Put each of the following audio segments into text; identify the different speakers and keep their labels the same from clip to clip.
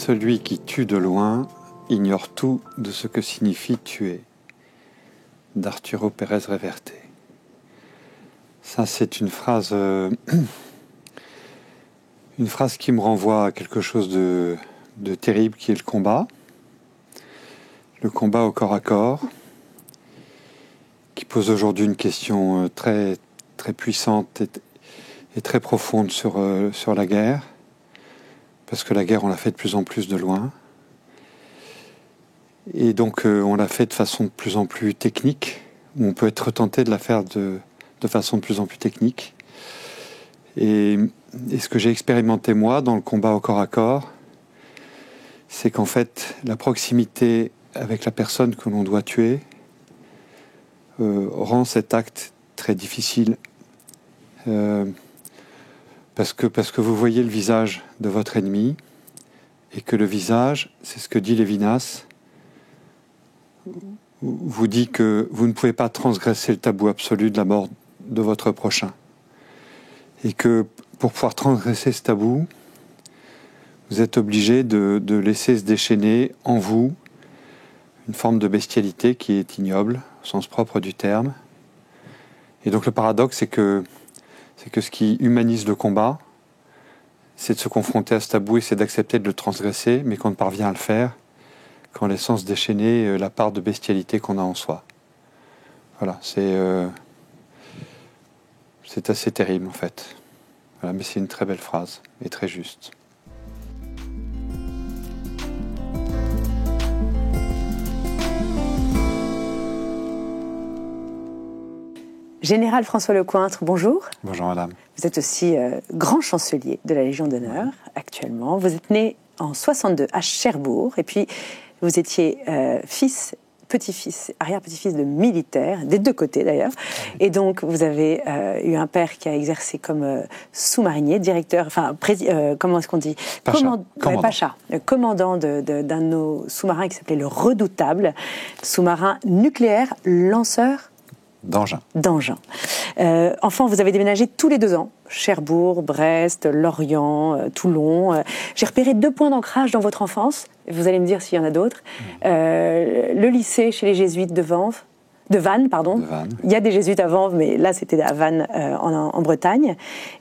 Speaker 1: Celui qui tue de loin ignore tout de ce que signifie tuer. D'Arturo Pérez Reverte. Ça, c'est une phrase qui me renvoie à quelque chose de terrible qui est le combat. Le combat au corps à corps, qui pose aujourd'hui une question très, très puissante et très profonde sur la guerre. Parce que la guerre, on la fait de plus en plus de loin. Et donc, on la fait de façon de plus en plus technique. On peut être tenté de la faire de façon de plus en plus technique. Et ce que j'ai expérimenté, moi, dans le combat au corps à corps, c'est qu'en fait, la proximité avec la personne que l'on doit tuer rend cet acte très difficile. Parce que vous voyez le visage de votre ennemi, et que le visage, c'est ce que dit Lévinas, vous dit que vous ne pouvez pas transgresser le tabou absolu de la mort de votre prochain. Et que pour pouvoir transgresser ce tabou, vous êtes obligé de laisser se déchaîner en vous une forme de bestialité qui est ignoble, au sens propre du terme. Et donc le paradoxe, c'est que ce qui humanise le combat, c'est de se confronter à ce tabou et c'est d'accepter de le transgresser, mais qu'on ne parvient à le faire qu'en laissant se déchaîner la part de bestialité qu'on a en soi. Voilà, c'est assez terrible en fait. Voilà, mais c'est une très belle phrase et très juste.
Speaker 2: Général François Lecointre, bonjour.
Speaker 1: Bonjour madame.
Speaker 2: Vous êtes aussi grand chancelier de la Légion d'honneur actuellement. Vous êtes né en 62 à Cherbourg et puis vous étiez fils, petit-fils, arrière-petit-fils de militaires, des deux côtés d'ailleurs. Et donc vous avez eu un père qui a exercé comme sous-marinier, directeur, enfin, comment est-ce qu'on dit ? Pacha, commandant d'un de nos sous-marins qui s'appelait le Redoutable, sous-marin nucléaire, lanceur d'engins. Enfant, vous avez déménagé tous les 2 ans. Cherbourg, Brest, Lorient, Toulon. J'ai repéré 2 points d'ancrage dans votre enfance. Vous allez me dire s'il y en a d'autres. Le lycée chez les jésuites de Vannes. Il y a des jésuites à Vanves, mais là c'était à Vannes en Bretagne.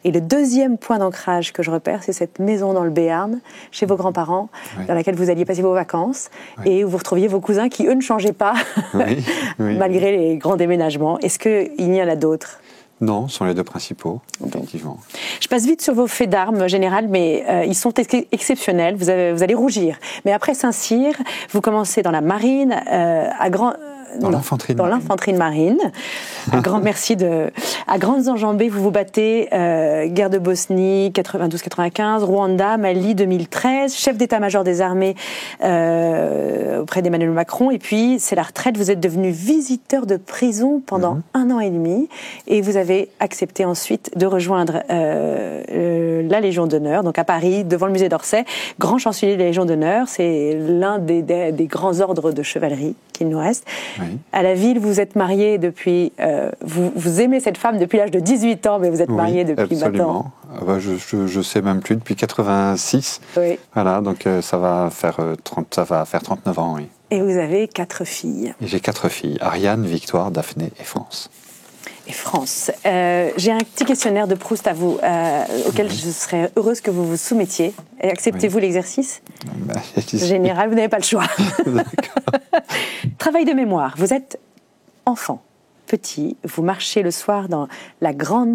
Speaker 2: Et le 2e point d'ancrage que je repère, c'est cette maison dans le Béarn, chez vos grands-parents, dans laquelle vous alliez passer vos vacances, et où vous retrouviez vos cousins qui, eux, ne changeaient pas, malgré les grands déménagements. Est-ce qu'il y en a d'autres ?
Speaker 1: Non, ce sont les 2 principaux, effectivement.
Speaker 2: Je passe vite sur vos faits d'armes, général, mais ils sont exceptionnels. Vous allez rougir. Mais après Saint-Cyr, vous commencez dans la marine, dans l'infanterie de marine. Un grand merci à grandes enjambées, vous vous battez, guerre de Bosnie, 92-95, Rwanda, Mali, 2013, chef d'état-major des armées auprès d'Emmanuel Macron. Et puis, c'est la retraite, vous êtes devenu visiteur de prison pendant 1 an et demi. Et vous avez accepté ensuite de rejoindre la Légion d'honneur, donc à Paris, devant le musée d'Orsay. Grand chancelier de la Légion d'honneur, c'est l'un des grands ordres de chevalerie qu'il nous reste. Oui. À la ville, vous êtes marié depuis... vous aimez cette femme depuis l'âge de 18 ans, mais vous êtes marié depuis maintenant...
Speaker 1: Je sais même plus, depuis 86. Oui. Voilà, donc ça va faire 39 ans, oui.
Speaker 2: Et vous avez 4 filles.
Speaker 1: Et j'ai 4 filles, Ariane, Victoire, Daphné et France.
Speaker 2: J'ai un petit questionnaire de Proust à vous, auquel je serais heureuse que vous vous soumettiez. Et acceptez-vous l'exercice ? Général, vous n'avez pas le choix. Travail de mémoire. Vous êtes enfant, petit, vous marchez le soir dans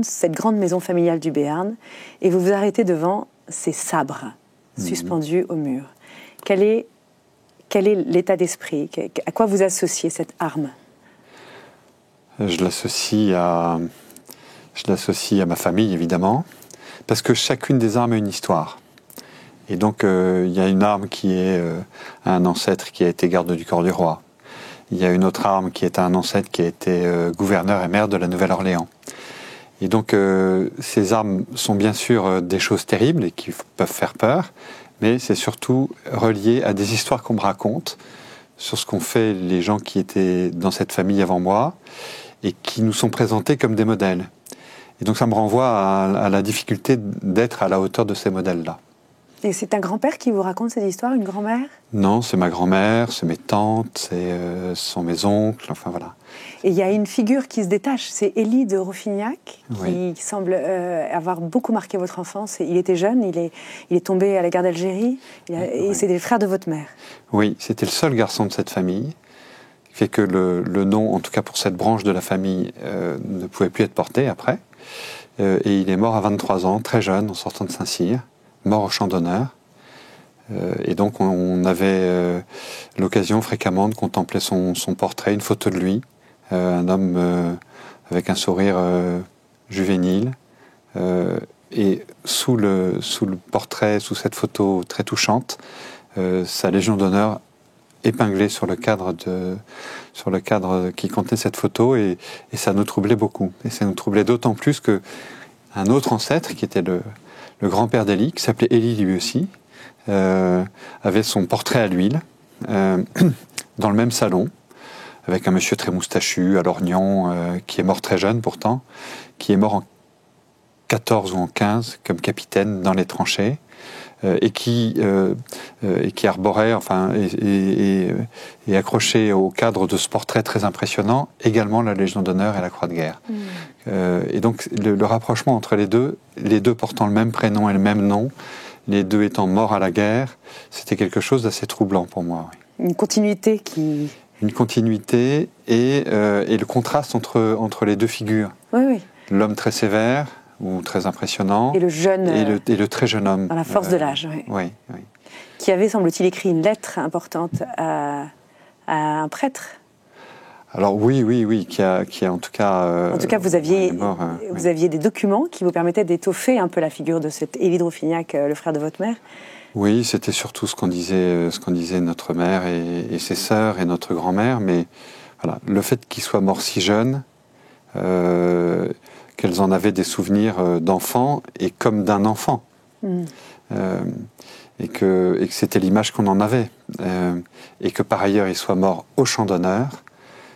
Speaker 2: cette grande maison familiale du Béarn et vous vous arrêtez devant ces sabres suspendus au mur. Quel est l'état d'esprit ? À quoi vous associez cette arme ?
Speaker 1: Je l'associe à ma famille, évidemment, parce que chacune des armes a une histoire. Et donc, il y a une arme qui est un ancêtre qui a été garde du corps du roi. Il y a une autre arme qui est un ancêtre qui a été gouverneur et maire de la Nouvelle-Orléans. Et donc, ces armes sont bien sûr des choses terribles et qui peuvent faire peur, mais c'est surtout relié à des histoires qu'on me raconte sur ce qu'ont fait les gens qui étaient dans cette famille avant moi, et qui nous sont présentés comme des modèles. Et donc ça me renvoie à la difficulté d'être à la hauteur de ces modèles-là.
Speaker 2: Et c'est un grand-père qui vous raconte cette histoire, une grand-mère?
Speaker 1: Non, c'est ma grand-mère, c'est mes tantes, ce sont mes oncles, enfin voilà.
Speaker 2: Et il y a une figure qui se détache, c'est Élie de Roffignac,
Speaker 1: Oui.
Speaker 2: qui semble avoir beaucoup marqué votre enfance. Il était jeune, il est tombé à la guerre d'Algérie, et c'est des frères de votre mère.
Speaker 1: Oui, c'était le seul garçon de cette famille, qui fait que le nom, en tout cas pour cette branche de la famille, ne pouvait plus être porté après. Et il est mort à 23 ans, très jeune, en sortant de Saint-Cyr, mort au champ d'honneur. Et donc on avait l'occasion fréquemment de contempler son portrait, une photo de lui, un homme avec un sourire juvénile. Et sous le portrait, sous cette photo très touchante, sa Légion d'honneur épinglée sur le cadre qui contenait cette photo, et ça nous troublait beaucoup. Et ça nous troublait d'autant plus que un autre ancêtre, qui était le grand-père d'Élie, qui s'appelait Élie lui aussi, avait son portrait à l'huile dans le même salon, avec un monsieur très moustachu à lorgnon, qui est mort très jeune pourtant, qui est mort en 14 ou en 15 comme capitaine dans les tranchées, et qui arborait, enfin, et accroché au cadre de ce portrait très impressionnant, également la Légion d'honneur et la Croix de guerre. Et donc le rapprochement entre les deux portant le même prénom et le même nom, les deux étant morts à la guerre, c'était quelque chose d'assez troublant pour moi. Oui.
Speaker 2: Une continuité qui...
Speaker 1: Une continuité et le contraste entre les deux figures.
Speaker 2: Oui, oui.
Speaker 1: L'homme très sévère ou très impressionnant,
Speaker 2: et le jeune,
Speaker 1: et le très jeune homme.
Speaker 2: Dans la force de l'âge, oui.
Speaker 1: Oui, oui.
Speaker 2: Qui avait, semble-t-il, écrit une lettre importante à un prêtre.
Speaker 1: Alors oui, qui a en tout cas...
Speaker 2: En tout cas, vous aviez
Speaker 1: oui.
Speaker 2: des documents qui vous permettaient d'étoffer un peu la figure de cet Élie de Roffignac, le frère de votre mère.
Speaker 1: Oui, c'était surtout ce qu'on disait notre mère et ses sœurs et notre grand-mère, mais voilà, le fait qu'il soit mort si jeune, qu'elles en avaient des souvenirs d'enfant et comme d'un enfant, et que c'était l'image qu'on en avait, et que par ailleurs il soit mort au champ d'honneur,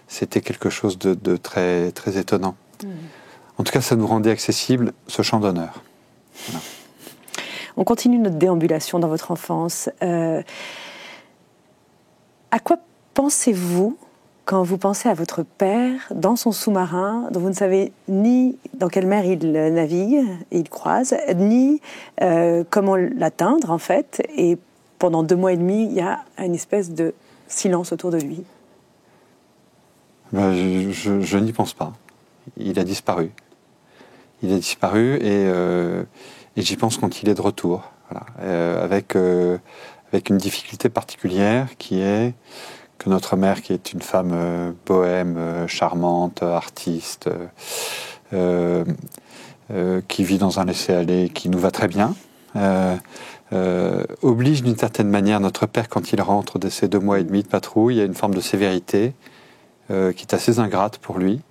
Speaker 1: c'était quelque chose de très, très étonnant. En tout cas, ça nous rendait accessible ce champ d'honneur. Voilà.
Speaker 2: On continue notre déambulation dans votre enfance. À quoi pensez-vous quand vous pensez à votre père dans son sous-marin, dont vous ne savez ni dans quelle mer il navigue, il croise, ni comment l'atteindre en fait, et pendant 2 mois et demi, il y a une espèce de silence autour de lui?
Speaker 1: Je n'y pense pas. Il a disparu. Il a disparu et j'y pense quand il est de retour. Voilà. Avec une difficulté particulière qui est que notre mère, qui est une femme bohème, charmante, artiste, qui vit dans un laisser-aller qui nous va très bien, oblige d'une certaine manière notre père, quand il rentre de ces 2 mois et demi de patrouille, à une forme de sévérité qui est assez ingrate pour lui.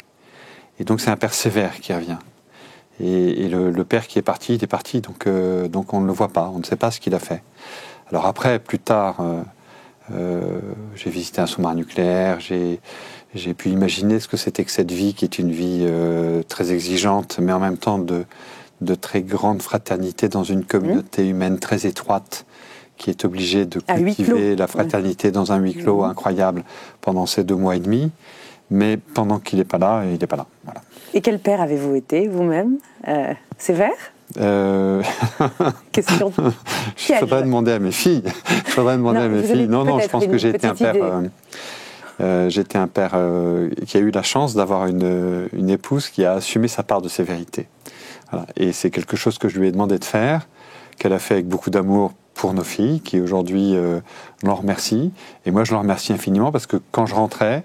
Speaker 1: Et donc c'est un père sévère qui revient. Et le père qui est parti, il est parti, donc on ne le voit pas, on ne sait pas ce qu'il a fait. Alors après, plus tard, j'ai visité un sous-marin nucléaire, j'ai pu imaginer ce que c'était que cette vie, qui est une vie très exigeante, mais en même temps de très grande fraternité dans une communauté humaine très étroite, qui est obligée de cultiver la fraternité dans un huis clos incroyable pendant ces 2 mois et demi. Mais pendant qu'il n'est pas là, il n'est pas là. Voilà.
Speaker 2: Et quel père avez-vous été, vous-même? Sévère? Question.
Speaker 1: Il faudrait demander à mes filles. Non, je pense que j'ai été un père... j'étais un père qui a eu la chance d'avoir une épouse qui a assumé sa part de sévérité. Voilà. Et c'est quelque chose que je lui ai demandé de faire, qu'elle a fait avec beaucoup d'amour pour nos filles, qui aujourd'hui l'en remercie. Et moi, je l'en remercie infiniment parce que quand je rentrais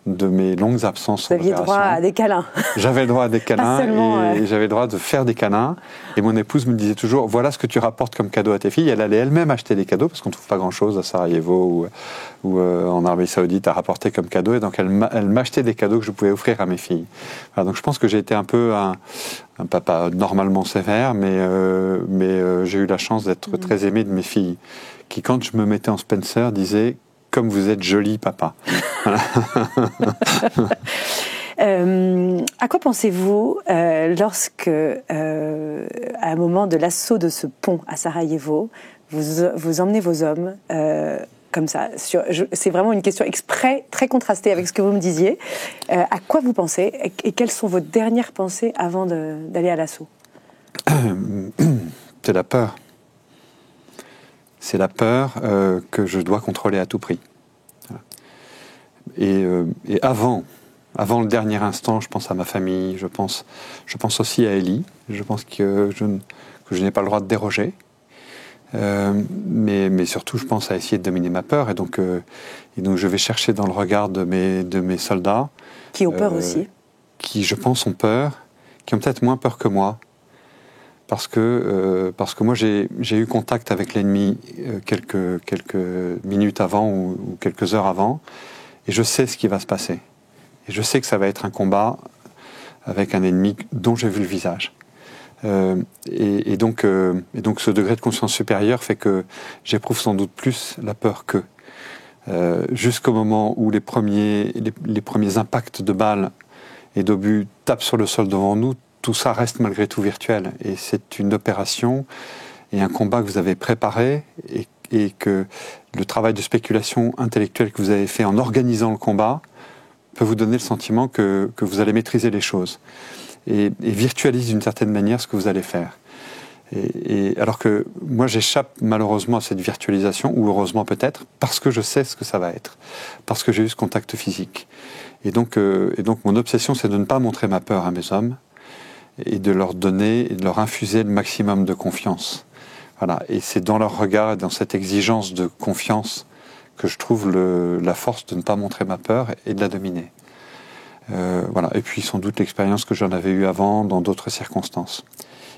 Speaker 1: de mes longues absences,
Speaker 2: vous aviez droit à des câlins.
Speaker 1: J'avais le droit à des câlins et j'avais le droit de faire des câlins. Et mon épouse me disait toujours, voilà ce que tu rapportes comme cadeau à tes filles. Elle allait elle-même acheter des cadeaux parce qu'on ne trouve pas grand-chose à Sarajevo ou en Arabie Saoudite à rapporter comme cadeau. Et donc elle m'achetait des cadeaux que je pouvais offrir à mes filles. Voilà, donc je pense que j'ai été un peu un papa normalement sévère, mais j'ai eu la chance d'être très aimé de mes filles, qui quand je me mettais en Spencer disaient, comme vous êtes joli, papa.
Speaker 2: À quoi pensez-vous lorsque, à un moment de l'assaut de ce pont à Sarajevo, vous emmenez vos hommes comme ça. C'est vraiment une question exprès très contrastée avec ce que vous me disiez. À quoi vous pensez et quelles sont vos dernières pensées avant d'aller à l'assaut?
Speaker 1: C'est la peur. C'est la peur que je dois contrôler à tout prix. Et avant le dernier instant, je pense à ma famille, je pense aussi à Ellie. Je pense que je n'ai pas le droit de déroger. Mais surtout, je pense à essayer de dominer ma peur. Et donc je vais chercher dans le regard de mes soldats.
Speaker 2: Qui ont peur aussi.
Speaker 1: Qui, je pense, ont peur, qui ont peut-être moins peur que moi. Parce que moi, j'ai eu contact avec l'ennemi quelques minutes avant ou quelques heures avant. Et je sais ce qui va se passer. Et je sais que ça va être un combat avec un ennemi dont j'ai vu le visage. Et donc ce degré de conscience supérieure fait que j'éprouve sans doute plus la peur qu'eux. Jusqu'au moment où les premiers impacts de balles et d'obus tapent sur le sol devant nous, tout ça reste malgré tout virtuel. Et c'est une opération et un combat que vous avez préparé et que le travail de spéculation intellectuelle que vous avez fait en organisant le combat peut vous donner le sentiment que vous allez maîtriser les choses. Et virtualise d'une certaine manière ce que vous allez faire. Et alors que moi j'échappe malheureusement à cette virtualisation, ou heureusement peut-être, parce que je sais ce que ça va être, parce que j'ai eu ce contact physique. Et donc mon obsession, c'est de ne pas montrer ma peur à mes hommes, et de leur donner, et de leur infuser le maximum de confiance. Voilà. Et c'est dans leur regard, et dans cette exigence de confiance, que je trouve la force de ne pas montrer ma peur et de la dominer. Voilà. Et puis sans doute l'expérience que j'en avais eue avant dans d'autres circonstances.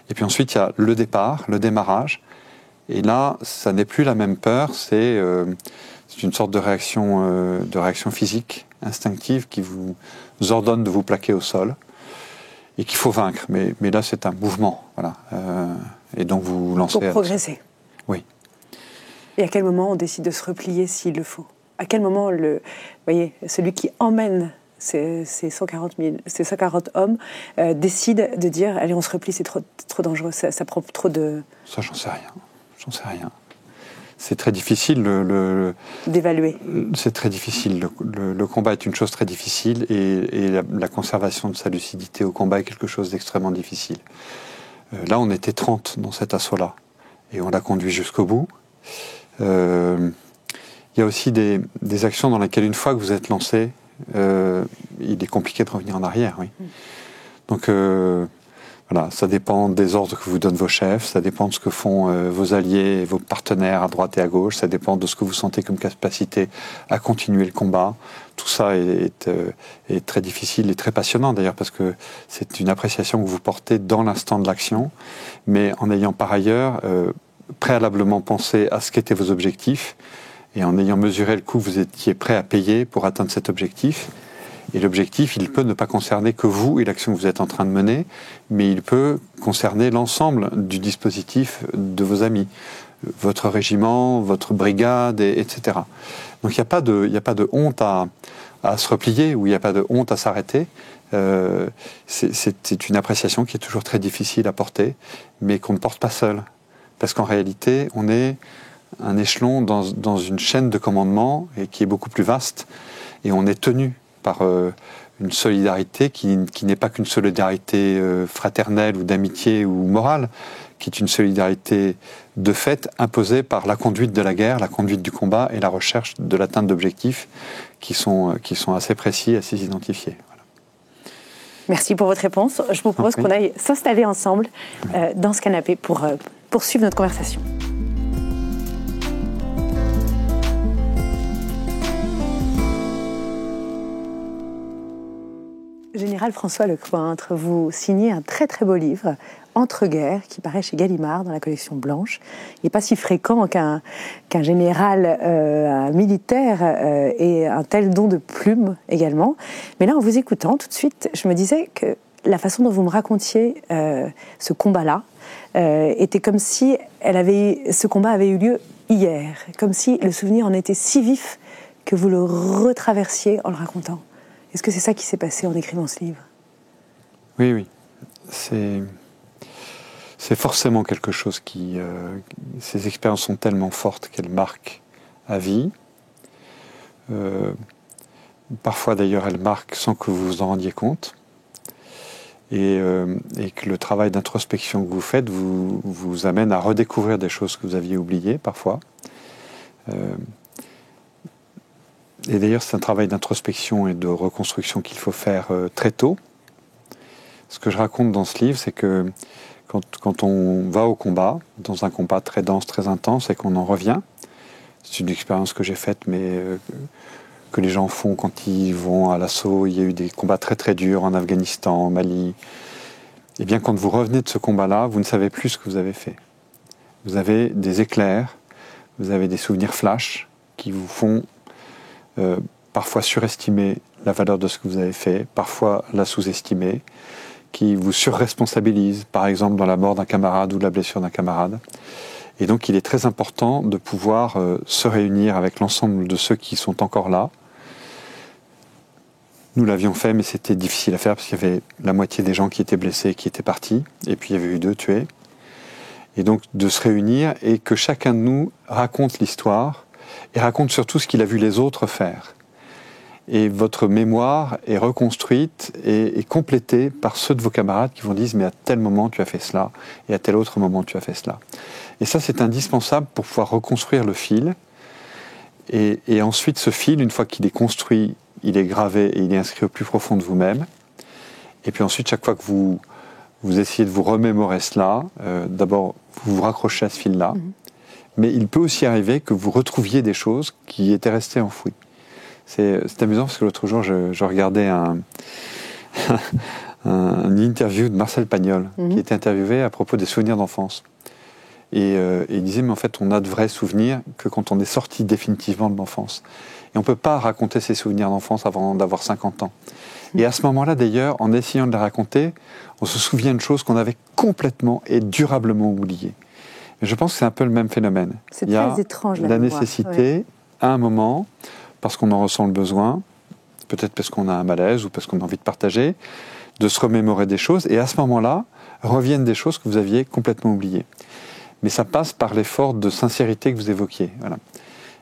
Speaker 1: Et puis ensuite il y a le départ, le démarrage. Et là, ça n'est plus la même peur, c'est une sorte de réaction physique, instinctive, qui vous ordonne de vous plaquer au sol et qu'il faut vaincre. Mais là, c'est un mouvement, voilà. Et donc vous lancez.
Speaker 2: Pour progresser.
Speaker 1: Oui.
Speaker 2: Et à quel moment on décide de se replier s'il le faut? À quel moment voyez, celui qui emmène ces 140 hommes décide de dire allez, on se replie, c'est trop dangereux, ça prend trop de...
Speaker 1: Ça, j'en sais rien. C'est très difficile
Speaker 2: d'évaluer.
Speaker 1: C'est très difficile. Le combat est une chose très difficile et la conservation de sa lucidité au combat est quelque chose d'extrêmement difficile. Là, on était 30 dans cet assaut-là et on l'a conduit jusqu'au bout. Il y a aussi des actions dans lesquelles, une fois que vous êtes lancé, il est compliqué de revenir en arrière. Oui. Donc, voilà, ça dépend des ordres que vous donnent vos chefs, ça dépend de ce que font vos alliés et vos partenaires à droite et à gauche, ça dépend de ce que vous sentez comme capacité à continuer le combat. Tout ça est très difficile et très passionnant d'ailleurs, parce que c'est une appréciation que vous portez dans l'instant de l'action, mais en ayant par ailleurs préalablement pensé à ce qu'étaient vos objectifs et en ayant mesuré le coût que vous étiez prêt à payer pour atteindre cet objectif. Et l'objectif, il peut ne pas concerner que vous et l'action que vous êtes en train de mener, mais il peut concerner l'ensemble du dispositif de vos amis, votre régiment, votre brigade, etc. Donc il n'y a pas de honte à se replier, ou il n'y a pas de honte à s'arrêter. C'est une appréciation qui est toujours très difficile à porter, mais qu'on ne porte pas seul. Parce qu'en réalité, on est un échelon dans une chaîne de commandement et qui est beaucoup plus vaste, et on est tenu par une solidarité qui n'est pas qu'une solidarité fraternelle ou d'amitié ou morale, qui est une solidarité de fait imposée par la conduite de la guerre, la conduite du combat et la recherche de l'atteinte d'objectifs qui sont assez précis, assez identifiés. Voilà.
Speaker 2: Merci pour votre réponse. Je vous propose qu'on aille s'installer ensemble dans ce canapé pour poursuivre notre conversation. Général François Lecointre, vous signez un très très beau livre, Entre-guerres, qui paraît chez Gallimard dans la collection Blanche. Il n'est pas si fréquent qu'un général un militaire ait un tel don de plume également. Mais là, en vous écoutant tout de suite, je me disais que la façon dont vous me racontiez ce combat-là était comme si ce combat avait eu lieu hier, comme si le souvenir en était si vif que vous le retraversiez en le racontant. Est-ce que c'est ça qui s'est passé en écrivant ce livre?
Speaker 1: Oui. C'est c'est forcément quelque chose ces expériences sont tellement fortes qu'elles marquent à vie. Parfois d'ailleurs elles marquent sans que vous vous en rendiez compte. Et que le travail d'introspection que vous faites vous amène à redécouvrir des choses que vous aviez oubliées parfois. Et d'ailleurs, c'est un travail d'introspection et de reconstruction qu'il faut faire très tôt. Ce que je raconte dans ce livre, c'est que quand on va au combat, dans un combat très dense, très intense, et qu'on en revient, c'est une expérience que j'ai faite, mais que les gens font quand ils vont à l'assaut. Il y a eu des combats très très durs en Afghanistan, au Mali. Et bien, quand vous revenez de ce combat-là, vous ne savez plus ce que vous avez fait. Vous avez des éclairs, vous avez des souvenirs flash qui vous font parfois surestimer la valeur de ce que vous avez fait, parfois la sous-estimer, qui vous surresponsabilisent, par exemple dans la mort d'un camarade ou la blessure d'un camarade. Et donc il est très important de pouvoir se réunir avec l'ensemble de ceux qui sont encore là. Nous l'avions fait, mais c'était difficile à faire parce qu'il y avait la moitié des gens qui étaient blessés, qui étaient partis, et puis il y avait eu 2 tués. Et donc de se réunir et que chacun de nous raconte l'histoire et raconte surtout ce qu'il a vu les autres faire. Et votre mémoire est reconstruite et complétée par ceux de vos camarades qui vous disent « mais à tel moment tu as fait cela, et à tel autre moment tu as fait cela ». Et ça, c'est indispensable pour pouvoir reconstruire le fil. Et ensuite, ce fil, une fois qu'il est construit, il est gravé et il est inscrit au plus profond de vous-même. Et puis ensuite, chaque fois que vous essayez de vous remémorer cela, d'abord, vous vous raccrochez à ce fil-là. Mais il peut aussi arriver que vous retrouviez des choses qui étaient restées enfouies. C'est amusant parce que l'autre jour, je regardais une interview de Marcel Pagnol, qui était interviewé à propos des souvenirs d'enfance. Et il disait, mais en fait, on n'a de vrais souvenirs que quand on est sorti définitivement de l'enfance. Et on ne peut pas raconter ses souvenirs d'enfance avant d'avoir 50 ans. Et à ce moment-là, d'ailleurs, en essayant de les raconter, on se souvient de choses qu'on avait complètement et durablement oubliées. Et je pense que c'est un peu le même phénomène.
Speaker 2: C'est très étrange, la mémoire.
Speaker 1: Nécessité, à un moment, parce qu'on en ressent le besoin, peut-être parce qu'on a un malaise ou parce qu'on a envie de partager, de se remémorer des choses. Et à ce moment-là, reviennent des choses que vous aviez complètement oubliées. Mais ça passe par l'effort de sincérité que vous évoquiez. Voilà.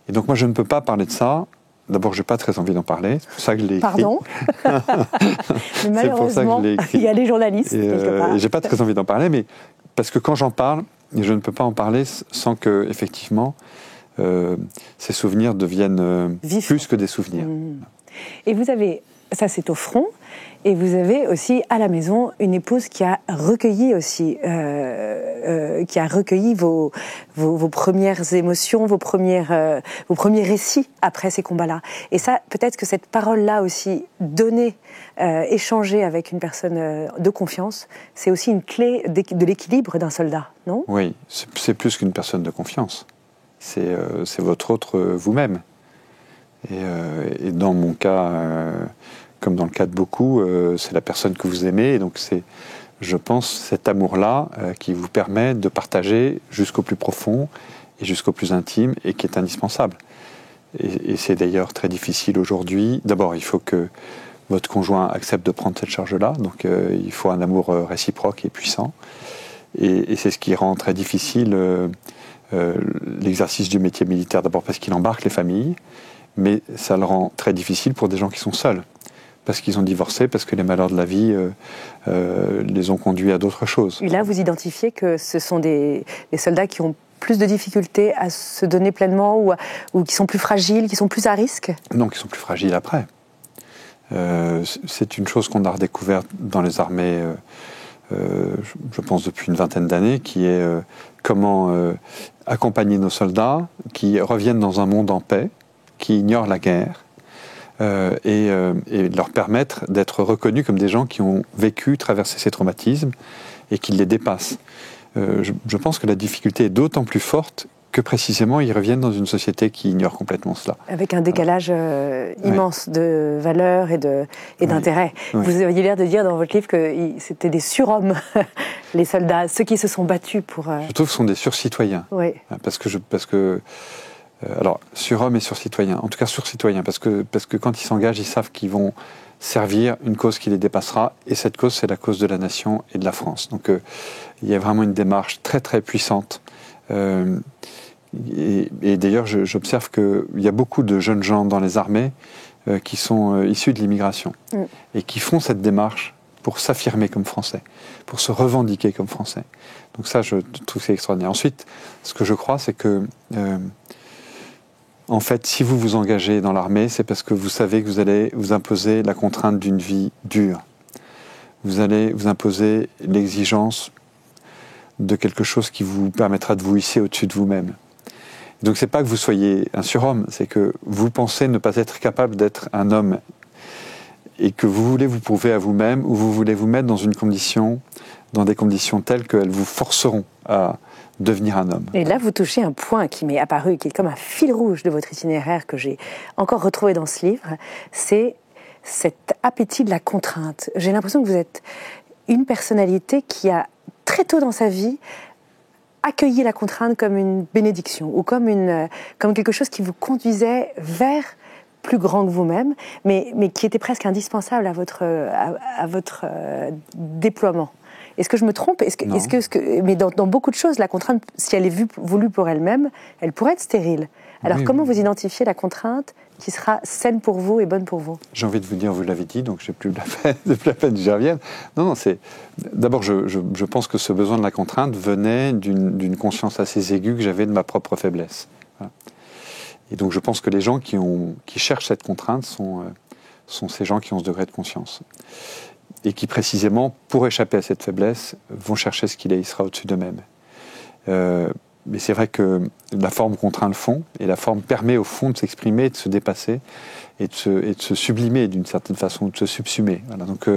Speaker 1: Et donc moi, je ne peux pas parler de ça. D'abord, je n'ai pas très envie d'en parler. C'est pour ça que je l'ai écrit.
Speaker 2: Pardon. Mais malheureusement, il y a les journalistes, quelque part.
Speaker 1: Je n'ai pas très envie d'en parler, mais parce que quand j'en parle, je ne peux pas en parler sans que, effectivement, ces souvenirs deviennent plus que des souvenirs.
Speaker 2: Et vous avez, ça c'est au front, et vous avez aussi à la maison une épouse qui a recueilli aussi, vos premières émotions, vos premiers récits après ces combats-là. Et ça, peut-être que cette parole-là aussi, donnée, échangée avec une personne de confiance, c'est aussi une clé de l'équilibre d'un soldat, non ?
Speaker 1: Oui, c'est plus qu'une personne de confiance. C'est votre autre vous-même. Et dans mon cas, comme dans le cas de beaucoup, c'est la personne que vous aimez. Et donc c'est, je pense, cet amour-là qui vous permet de partager jusqu'au plus profond et jusqu'au plus intime et qui est indispensable. Et c'est d'ailleurs très difficile aujourd'hui. D'abord, il faut que votre conjoint accepte de prendre cette charge-là. Donc il faut un amour réciproque et puissant. Et c'est ce qui rend très difficile l'exercice du métier militaire. D'abord parce qu'il embarque les familles, mais ça le rend très difficile pour des gens qui sont seuls, parce qu'ils ont divorcé, parce que les malheurs de la vie les ont conduits à d'autres choses.
Speaker 2: Et là, vous identifiez que ce sont des soldats qui ont plus de difficultés à se donner pleinement ou qui sont plus fragiles, qui sont plus à risque ?
Speaker 1: Non, qui sont plus fragiles après. C'est une chose qu'on a redécouverte dans les armées, je pense depuis une vingtaine d'années, qui est comment accompagner nos soldats qui reviennent dans un monde en paix, qui ignorent la guerre, et leur permettre d'être reconnus comme des gens qui ont vécu, traversé ces traumatismes et qui les dépassent. Je pense que la difficulté est d'autant plus forte que précisément ils reviennent dans une société qui ignore complètement cela.
Speaker 2: Avec un décalage immense de valeurs et d'intérêts. Oui. Vous aviez l'air de dire dans votre livre que c'était des surhommes, les soldats, ceux qui se sont battus pour...
Speaker 1: Je trouve que ce sont des surcitoyens.
Speaker 2: Oui.
Speaker 1: Parce que alors, surhommes et surcitoyens, en tout cas surcitoyens, parce que quand ils s'engagent, ils savent qu'ils vont servir une cause qui les dépassera. Et cette cause, c'est la cause de la nation et de la France. Donc il y a vraiment une démarche très très puissante. Et d'ailleurs, j'observe qu'il y a beaucoup de jeunes gens dans les armées qui sont issus de l'immigration et qui font cette démarche pour s'affirmer comme Français, pour se revendiquer comme Français. Donc ça, je trouve que c'est extraordinaire. Ensuite, ce que je crois, c'est que, en fait, si vous vous engagez dans l'armée, c'est parce que vous savez que vous allez vous imposer la contrainte d'une vie dure. Vous allez vous imposer l'exigence de quelque chose qui vous permettra de vous hisser au-dessus de vous-même. Donc c'est pas que vous soyez un surhomme, c'est que vous pensez ne pas être capable d'être un homme et que vous voulez vous prouver à vous-même ou vous voulez vous mettre dans des conditions telles qu'elles vous forceront à devenir un homme.
Speaker 2: Et là, vous touchez un point qui m'est apparu, qui est comme un fil rouge de votre itinéraire que j'ai encore retrouvé dans ce livre, c'est cet appétit de la contrainte. J'ai l'impression que vous êtes une personnalité qui a très tôt dans sa vie accueilli la contrainte comme une bénédiction ou comme quelque chose qui vous conduisait vers plus grand que vous-même, mais qui était presque indispensable à votre déploiement. Est-ce que je me trompe ? Mais dans beaucoup de choses, la contrainte, si elle est voulue pour elle-même, elle pourrait être stérile. Alors comment vous identifiez la contrainte qui sera saine pour vous et bonne pour vous ?
Speaker 1: J'ai envie de vous dire, vous l'avez dit, donc j'ai plus la peine que j'y revienne. Non, c'est... D'abord, je pense que ce besoin de la contrainte venait d'une conscience assez aiguë que j'avais de ma propre faiblesse. Voilà. Et donc je pense que les gens qui cherchent cette contrainte sont ces gens qui ont ce degré de conscience. Et qui précisément, pour échapper à cette faiblesse, vont chercher ce qu'il sera au-dessus d'eux-mêmes. Mais c'est vrai que la forme contraint le fond, et la forme permet au fond de s'exprimer, de se dépasser, et de se sublimer d'une certaine façon, de se subsumer. Voilà, donc,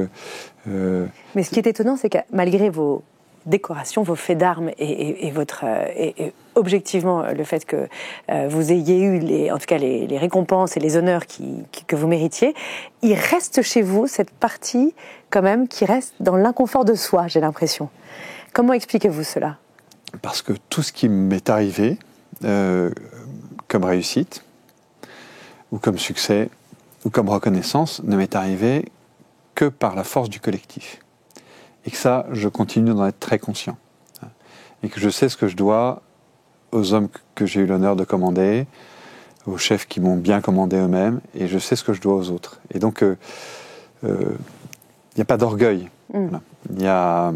Speaker 2: mais ce qui est étonnant, c'est que malgré vos décorations, vos faits d'armes et objectivement le fait que vous ayez eu en tout cas les récompenses et les honneurs que vous méritiez, il reste chez vous cette partie quand même qui reste dans l'inconfort de soi, j'ai l'impression. Comment expliquez-vous cela ?
Speaker 1: Parce que tout ce qui m'est arrivé comme réussite, ou comme succès, ou comme reconnaissance, ne m'est arrivé que par la force du collectif. Et que ça, je continue d'en être très conscient. Et que je sais ce que je dois aux hommes que j'ai eu l'honneur de commander, aux chefs qui m'ont bien commandé eux-mêmes, et je sais ce que je dois aux autres. Et donc, il n'y a pas d'orgueil. Voilà. Il y a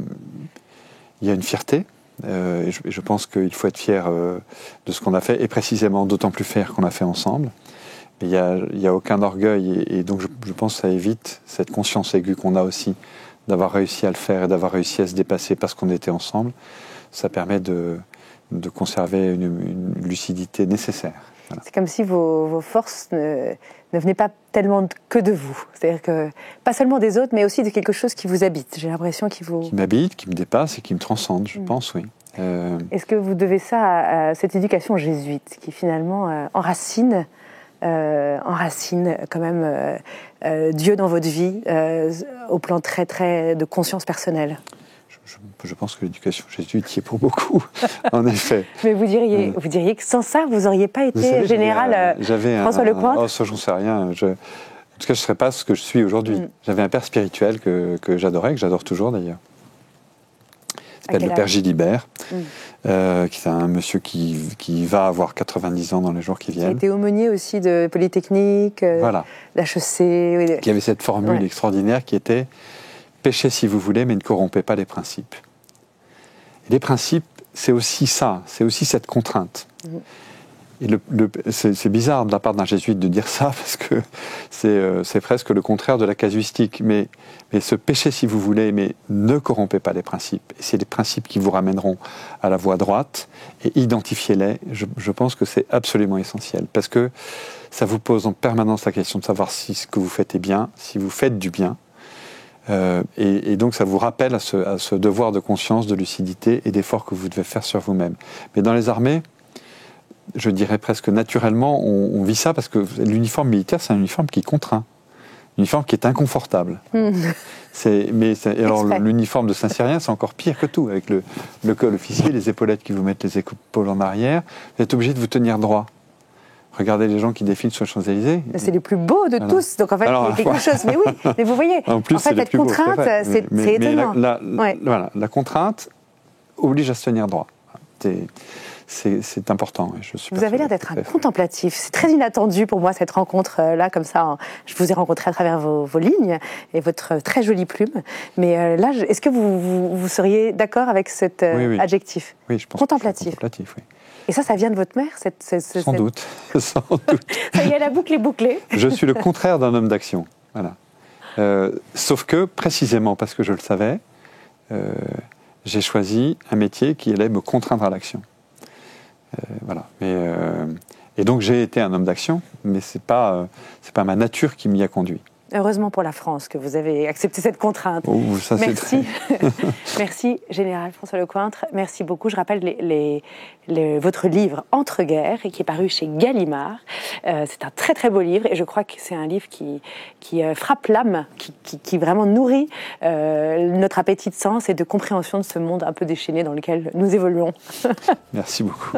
Speaker 1: une fierté, et je pense qu'il faut être fier de ce qu'on a fait, et précisément d'autant plus fier qu'on l'a fait ensemble. Il n'y a aucun orgueil, et donc je pense que ça évite cette conscience aiguë qu'on a aussi, d'avoir réussi à le faire et d'avoir réussi à se dépasser parce qu'on était ensemble. Ça permet de conserver une lucidité nécessaire. Voilà.
Speaker 2: C'est comme si vos forces ne venaient pas tellement que de vous. C'est-à-dire que, pas seulement des autres, mais aussi de quelque chose qui vous habite. J'ai l'impression qui
Speaker 1: m'habite, qui me dépasse et qui me transcende, je pense, oui.
Speaker 2: Est-ce que vous devez ça à cette éducation jésuite qui finalement enracine quand même Dieu dans votre vie au plan très très de conscience personnelle?
Speaker 1: Je pense que l'éducation jésuite y est pour beaucoup, en effet.
Speaker 2: Mais vous diriez que sans ça, vous n'auriez pas été général François Lecointre?
Speaker 1: Oh, ça, j'en sais rien. En tout cas, je ne serais pas ce que je suis aujourd'hui. J'avais un père spirituel que j'adorais, que j'adore toujours d'ailleurs. Il s'appelle le père Gilibert, qui est un monsieur qui va avoir 90 ans dans les jours qui viennent.
Speaker 2: Qui était aumônier aussi de Polytechnique,
Speaker 1: voilà.
Speaker 2: d'HEC.
Speaker 1: Qui avait cette formule extraordinaire qui était « Péchez si vous voulez, mais ne corrompez pas les principes ». Et les principes, c'est aussi ça, c'est aussi cette contrainte. Et c'est bizarre de la part d'un jésuite de dire ça, parce que c'est presque le contraire de la casuistique. Mais ce péché, si vous voulez, mais ne corrompez pas les principes. Et c'est les principes qui vous ramèneront à la voie droite, et identifiez-les. Je pense que c'est absolument essentiel, parce que ça vous pose en permanence la question de savoir si ce que vous faites est bien, si vous faites du bien. Et donc ça vous rappelle à ce devoir de conscience, de lucidité et d'effort que vous devez faire sur vous-même. Mais dans les armées, je dirais presque naturellement, on vit ça parce que l'uniforme militaire, c'est un uniforme qui contraint, un uniforme qui est inconfortable. Alors l'uniforme de Saint-Cyrien, c'est encore pire que tout, avec le col officier, les épaulettes qui vous mettent les épaules en arrière, vous êtes obligé de vous tenir droit. Regardez les gens qui défilent sur les Champs-Élysées.
Speaker 2: C'est les plus beaux de tous. Donc en fait, il y a quelque chose. Mais oui, mais vous voyez,
Speaker 1: en plus,
Speaker 2: fait, cette contrainte, c'est étonnant.
Speaker 1: Voilà, la contrainte oblige à se tenir droit. C'est important.
Speaker 2: Vous avez l'air d'être un contemplatif. C'est très inattendu pour moi, cette rencontre-là, comme ça. Je vous ai rencontré à travers vos lignes et votre très jolie plume. Mais là, est-ce que vous seriez d'accord avec cet adjectif?
Speaker 1: Oui, je pense.
Speaker 2: Contemplatif.
Speaker 1: Contemplatif, oui.
Speaker 2: Et ça vient de votre mère
Speaker 1: Sans doute. Sans doute.
Speaker 2: Ça y est, la boucle est bouclée.
Speaker 1: Je suis le contraire d'un homme d'action. Voilà. Sauf que, précisément parce que je le savais, j'ai choisi un métier qui allait me contraindre à l'action. Voilà. Et donc j'ai été un homme d'action, mais c'est pas ma nature qui m'y a conduit.
Speaker 2: Heureusement pour la France que vous avez accepté cette contrainte.
Speaker 1: Oh, ça,
Speaker 2: merci. Merci, Général François Lecointre. Merci beaucoup. Je rappelle votre livre Entre-guerres, qui est paru chez Gallimard. C'est un très très beau livre et je crois que c'est un livre qui frappe l'âme, qui vraiment nourrit notre appétit de sens et de compréhension de ce monde un peu déchaîné dans lequel nous évoluons.
Speaker 1: Merci beaucoup.